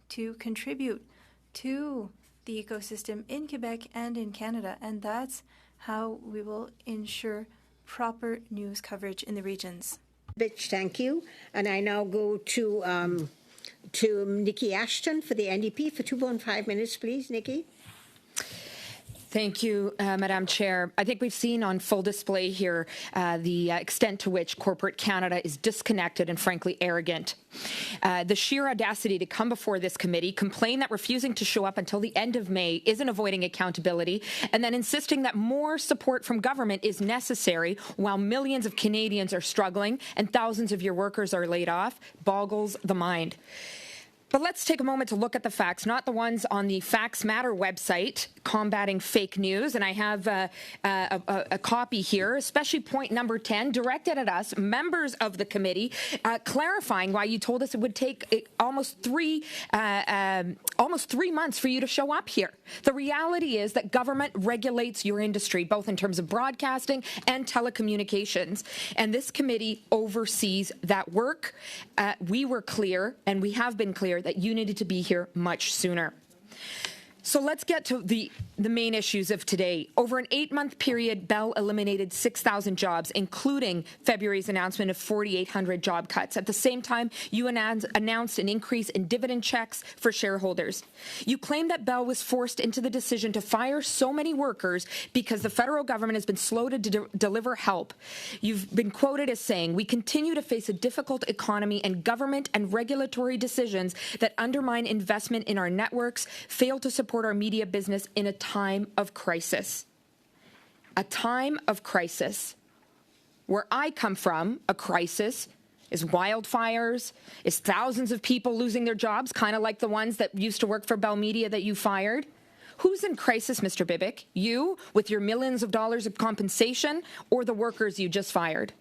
S5: to contribute to the ecosystem in Quebec and in Canada, and that's how we will ensure proper news coverage in the regions.
S1: Bitch, thank you. And I now go to Nikki Ashton for the NDP for 2.5 minutes, please, Nikki.
S11: Thank you, Madam Chair. I think we've seen on full display here the extent to which corporate Canada is disconnected and frankly arrogant. The sheer audacity to come before this committee, complain that refusing to show up until the end of May isn't avoiding accountability, and then insisting that more support from government is necessary while millions of Canadians are struggling and thousands of your workers are laid off, boggles the mind. But let's take a moment to look at the facts, not the ones on the Facts Matter website combating fake news. And I have a copy here, especially point number 10, directed at us, members of the committee, clarifying why you told us it would take almost three months for you to show up here. The reality is that government regulates your industry, both in terms of broadcasting and telecommunications. And this committee oversees that work. We were clear, and we have been clear, that you needed to be here much sooner. So let's get to the main issues of today. Over an 8-month period, Bell eliminated 6,000 jobs, including February's announcement of 4,800 job cuts. At the same time, you announced an increase in dividend checks for shareholders. You claim that Bell was forced into the decision to fire so many workers because the federal government has been slow to deliver help. You've been quoted as saying, "We continue to face a difficult economy and government and regulatory decisions that undermine investment in our networks, fail to support our media business in a time of crisis." A time of crisis. Where I come from, a crisis is wildfires, is thousands of people losing their jobs, kind of like the ones that used to work for Bell Media that you fired. Who's in crisis, Mr. Bibick? You, with your millions of dollars of compensation, or the workers you just fired?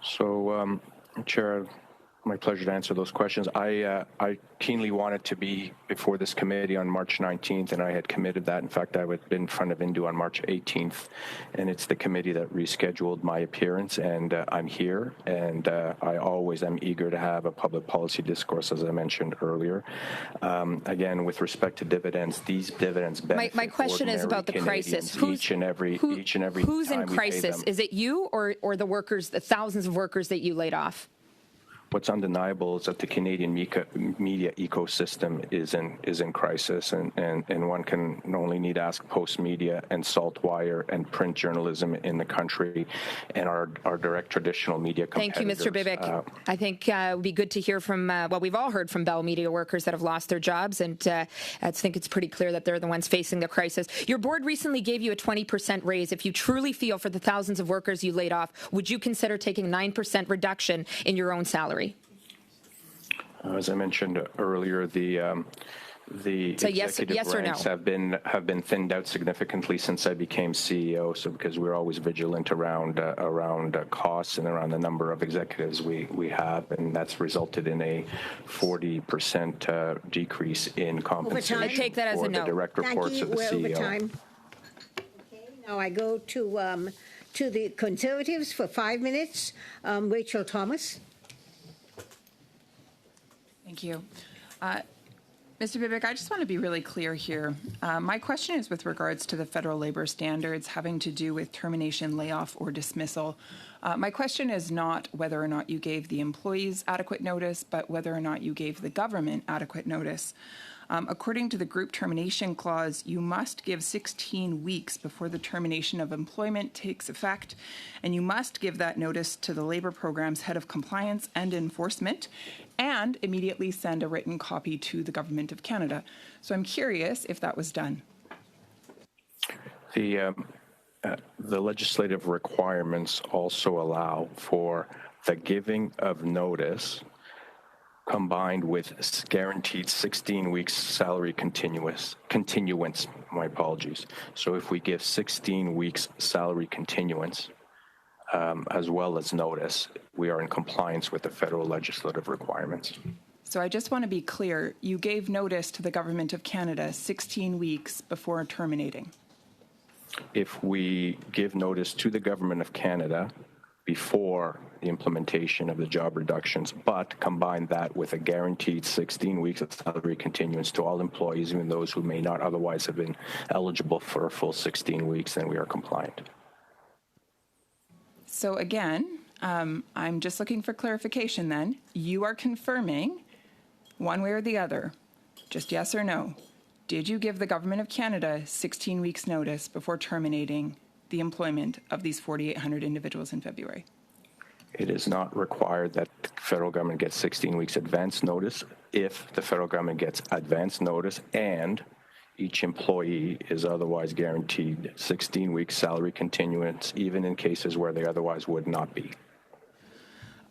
S4: So, Chair, my pleasure to answer those questions. I keenly wanted to be before this committee on March 19th, and I had committed that. In fact, I would have been in front of Indu on March 18th, and it's the committee that rescheduled my appearance, and I'm here, and I always am eager to have a public policy discourse, as I mentioned earlier. Again, with respect to dividends, these dividends benefit
S11: my question is about the crisis.
S4: Each and every
S11: who's in crisis? Is it you or the workers, the thousands of workers that you laid off?
S4: What's undeniable is that the Canadian media ecosystem is in crisis, and one can only need to ask Post Media and Saltwire and print journalism in the country and our direct traditional media competitors.
S11: Thank you, Mr. Bibick. I think it would be good to hear from, we've all heard from Bell Media workers that have lost their jobs, and I think it's pretty clear that they're the ones facing the crisis. Your board recently gave you a 20% raise. If you truly feel for the thousands of workers you laid off, would you consider taking 9% reduction in your own salary?
S4: As I mentioned earlier, the executive ranks have been thinned out significantly since I became CEO. So because we're always vigilant around costs and around the number of executives we have, and that's resulted in a 40% decrease in compensation.
S11: I take that as a no.
S4: The direct reports of the CEO.
S1: Overtime. Okay, now I go to the Conservatives for 5 minutes. Rachel Thomas.
S2: Thank you. Mr. Bibick, I just want to be really clear here. My question is with regards to the federal labor standards having to do with termination, layoff, or dismissal. My question is not whether or not you gave the employees adequate notice, but whether or not you gave the government adequate notice. According to the group termination clause, you must give 16 weeks before the termination of employment takes effect, and you must give that notice to the Labour Program's head of compliance and enforcement, and immediately send a written copy to the Government of Canada. So I'm curious if that was done.
S4: The legislative requirements also allow for the giving of notice combined with guaranteed 16 weeks salary continuance, my apologies. So if we give 16 weeks salary continuance, as well as notice, we are in compliance with the federal legislative requirements.
S2: So I just want to be clear. You gave notice to the Government of Canada 16 weeks before terminating.
S4: If we give notice to the Government of Canada before the implementation of the job reductions, but combine that with a guaranteed 16 weeks of salary continuance to all employees, even those who may not otherwise have been eligible for a full 16 weeks, then we are compliant.
S2: So again, I'm just looking for clarification then. You are confirming, one way or the other, just yes or no, did you give the Government of Canada 16 weeks notice before terminating the employment of these 4,800 individuals in February?
S4: It is not required that the federal government gets 16 weeks advance notice if the federal government gets advance notice and each employee is otherwise guaranteed 16 weeks salary continuance, even in cases where they otherwise would not be.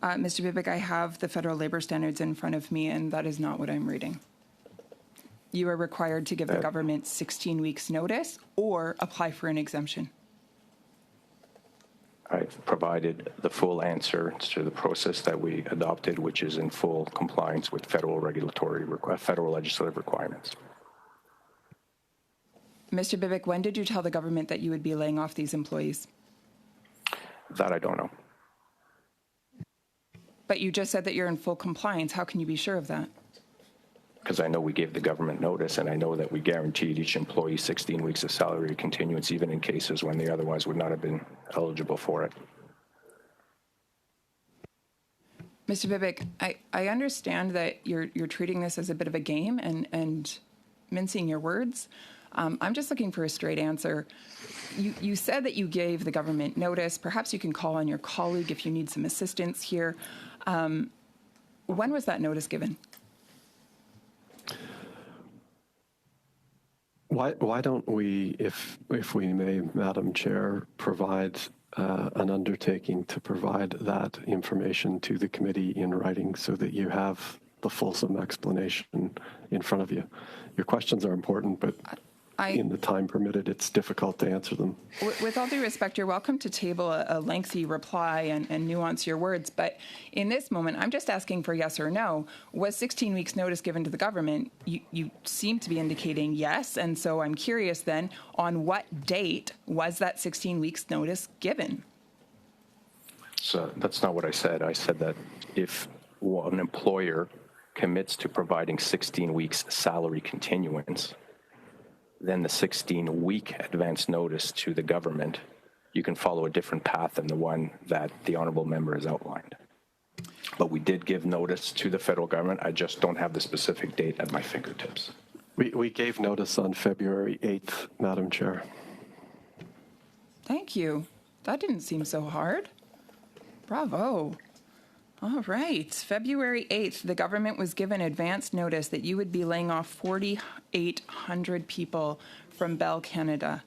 S2: Mr. Bibick, I have the federal labor standards in front of me, and that is not what I'm reading. You are required to give the government 16 weeks notice or apply for an exemption.
S4: I've provided the full answer to the process that we adopted, which is in full compliance with federal legislative requirements.
S2: Mr. Bibick, when did you tell the government that you would be laying off these employees?
S4: That I don't know.
S2: But you just said that you're in full compliance. How can you be sure of that?
S4: Because I know we gave the government notice, and I know that we guaranteed each employee 16 weeks of salary continuance, even in cases when they otherwise would not have been eligible for it.
S2: Mr. Bibick, I understand that you're treating this as a bit of a game and mincing your words. I'm just looking for a straight answer. You said that you gave the government notice. Perhaps you can call on your colleague if you need some assistance here. When was that notice given?
S6: Why don't we, if we may, Madam Chair, provide an undertaking to provide that information to the committee in writing so that you have the fulsome explanation in front of you? Your questions are important, but in the time permitted, it's difficult to answer them.
S2: With all due respect, you're welcome to table a lengthy reply and nuance your words. But in this moment, I'm just asking for yes or no. Was 16 weeks notice given to the government? You seem to be indicating yes. And so I'm curious then, on what date was that 16 weeks notice given?
S4: So that's not what I said. I said that if an employer commits to providing 16 weeks salary continuance, then the 16-week advance notice to the government, you can follow a different path than the one that the honourable member has outlined. But we did give notice to the federal government. I just don't have the specific date at my fingertips.
S6: We gave notice on February 8th, Madam Chair.
S2: Thank you. That didn't seem so hard. Bravo. All right. February 8th, the government was given advance notice that you would be laying off 4,800 people from Bell Canada.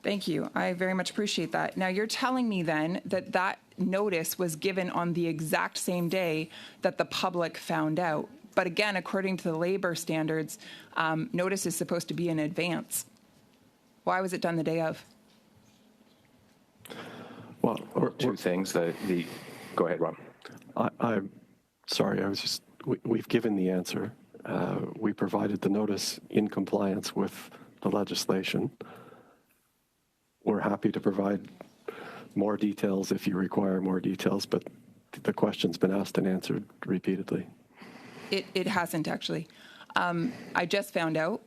S2: Thank you. I very much appreciate that. Now, you're telling me then that that notice was given on the exact same day that the public found out. But again, according to the labor standards, notice is supposed to be in advance. Why was it done the day of?
S6: Well,
S4: two things. Go ahead, Rob.
S6: I'm sorry, we've given the answer. We provided the notice in compliance with the legislation. We're happy to provide more details if you require more details, but the question's been asked and answered repeatedly.
S2: It hasn't, actually. I just found out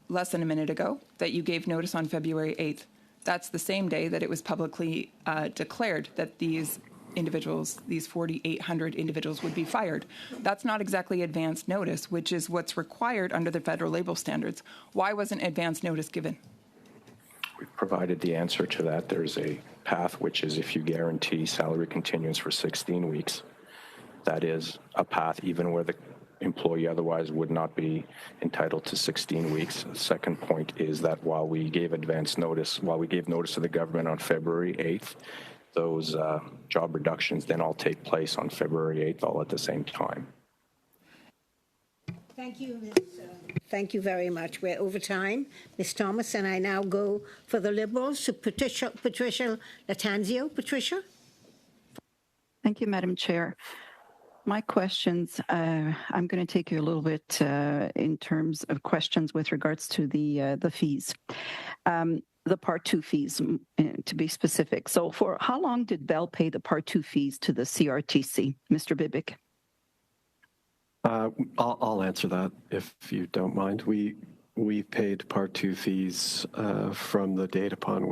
S2: less than a minute ago that you gave notice on February 8th. That's the same day that it was publicly declared that these individuals, these 4,800 individuals, would be fired. That's not exactly advance notice, which is what's required under the federal labor standards. Why wasn't advance notice given?
S4: We've provided the answer to that. There's a path, which is if you guarantee salary continuance for 16 weeks, that is a path even where the employee otherwise would not be entitled to 16 weeks. The second point is that while we gave notice to the government on February 8th, those job reductions then all take place on February 8th, all at the same time.
S1: Thank you, Ms. Thank you very much. We're over time. Ms. Thomas, and I now go for the Liberals to Patricia Latanzio. Patricia?
S12: Thank you, Madam Chair. My questions, I'm going to take you a little bit in terms of questions with regards to the fees. the Part 2 fees, to be specific. So for how long did Bell pay the Part 2 fees to the CRTC? Mr. Bibick?
S6: I'll answer that if you don't mind. We paid Part 2 fees from the date upon which